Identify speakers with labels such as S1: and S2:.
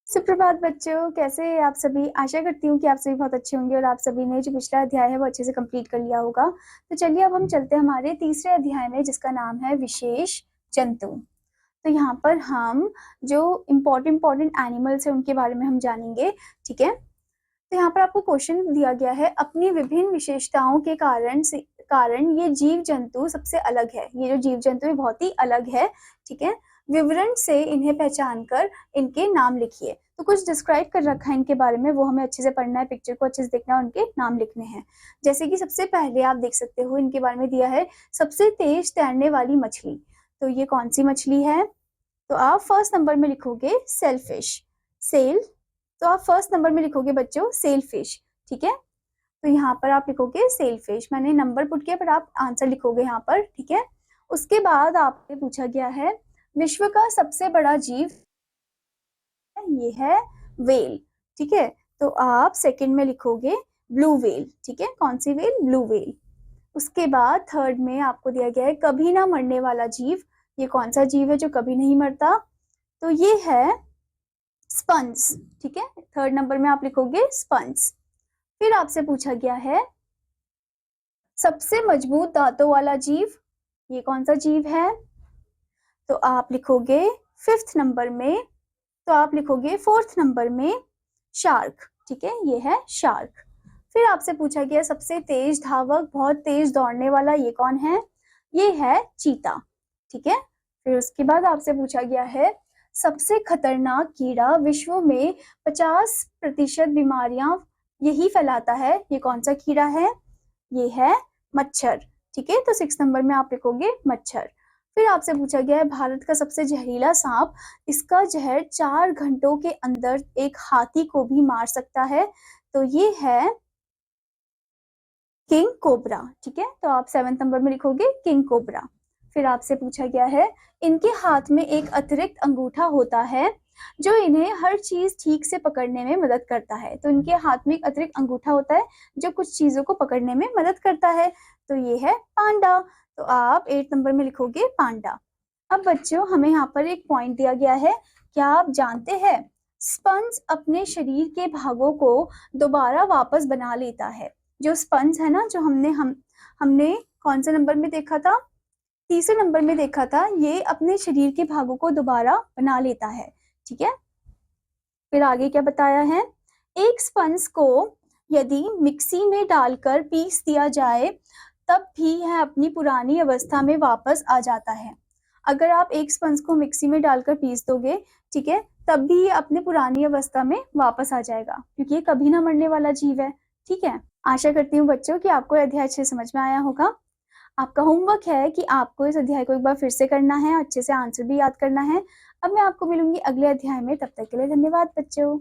S1: सुप्रभात बच्चों, कैसे हैं आप सभी। आशा करती हूँ कि आप सभी बहुत अच्छे होंगे और आप सभी ने जो पिछला अध्याय है वो अच्छे से कंप्लीट कर लिया होगा। तो चलिए अब हम चलते हैं हमारे तीसरे अध्याय में, जिसका नाम है विशेष जंतु। तो यहाँ पर हम जो इम्पोर्टेंट एनिमल्स है उनके बारे में हम जानेंगे। ठीक है, तो यहाँ पर आपको क्वेश्चन दिया गया है, अपनी विभिन्न विशेषताओं के कारण ये जीव जंतु सबसे अलग है। ये जो जीव जंतु है बहुत ही अलग है। ठीक है, विवरण से इन्हें पहचान कर इनके नाम लिखिए। तो कुछ डिस्क्राइब कर रखा है इनके बारे में, वो हमें अच्छे से पढ़ना है, पिक्चर को अच्छे से देखना है, उनके नाम लिखने हैं। जैसे कि सबसे पहले आप देख सकते हो इनके बारे में दिया है, सबसे तेज तैरने वाली मछली। तो ये कौन सी मछली है? तो आप फर्स्ट नंबर में लिखोगे सेलफिश, सेल। तो आप फर्स्ट नंबर में लिखोगे बच्चों सेल फिश। ठीक है, तो यहाँ पर आप लिखोगे सेल फिश। मैंने नंबर पुट किया पर आप आंसर लिखोगे यहाँ पर। ठीक है, उसके बाद आपसे पूछा गया है विश्व का सबसे बड़ा जीव, ये है वेल। ठीक है, तो आप सेकंड में लिखोगे ब्लू वेल। ठीक है, कौन सी वेल? Blue whale. उसके बाद थर्ड में आपको दिया गया है कभी ना मरने वाला जीव। ये कौन सा जीव है जो कभी नहीं मरता? तो ये है स्पंज। ठीक है, थर्ड नंबर में आप लिखोगे स्पंज। फिर आपसे पूछा गया है सबसे मजबूत दांतों वाला जीव, ये कौन सा जीव है? तो आप लिखोगे फिफ्थ नंबर में, तो आप लिखोगे फोर्थ नंबर में शार्क। ठीक है, ये है शार्क। फिर आपसे पूछा गया सबसे तेज धावक, बहुत तेज दौड़ने वाला, ये कौन है? ये है चीता। ठीक है, फिर उसके बाद आपसे पूछा गया है सबसे खतरनाक कीड़ा, विश्व में 50% बीमारियां यही फैलाता है, ये कौन सा कीड़ा है? ये है मच्छर। ठीक है, तो 6 नंबर में आप लिखोगे मच्छर। फिर आपसे पूछा गया है भारत का सबसे जहरीला सांप, इसका जहर 4 घंटों के अंदर एक हाथी को भी मार सकता है। तो ये है किंग कोबरा। ठीक है, तो आप 7 नंबर में लिखोगे किंग कोबरा। फिर आपसे पूछा गया है इनके हाथ में एक अतिरिक्त अंगूठा होता है जो इन्हें हर चीज ठीक से पकड़ने में मदद करता है। तो इनके हाथ में एक अतिरिक्त अंगूठा होता है जो कुछ चीजों को पकड़ने में मदद करता है। तो ये है पांडा। तो आप 8 नंबर में लिखोगे पांडा। अब बच्चों हमें यहाँ पर एक पॉइंट दिया गया है, क्या आप जानते हैं स्पंज अपने शरीर के भागों को दोबारा वापस बना लेता है। जो स्पंज है ना, जो हमने कौन से नंबर में देखा था? तीसरे नंबर में देखा था। ये अपने शरीर के भागों को दोबारा बना लेता है। ठीक है, फिर आगे क्या बताया है, एक स्पंज को यदि मिक्सी में डालकर पीस दिया जाए तब भी यह अपनी पुरानी अवस्था में वापस आ जाता है। अगर आप एक स्पंज को मिक्सी में डालकर पीस दोगे, ठीक है, तब भी ये अपने पुरानी अवस्था में वापस आ जाएगा, क्योंकि ये कभी ना मरने वाला जीव है। ठीक है, आशा करती हूँ बच्चों कि आपको अध्याय अच्छे से समझ में आया होगा। आपका होमवर्क है कि आपको इस अध्याय को एक बार फिर से करना है, अच्छे से आंसर भी याद करना है। अब मैं आपको मिलूंगी अगले अध्याय में, तब तक के लिए धन्यवाद बच्चों।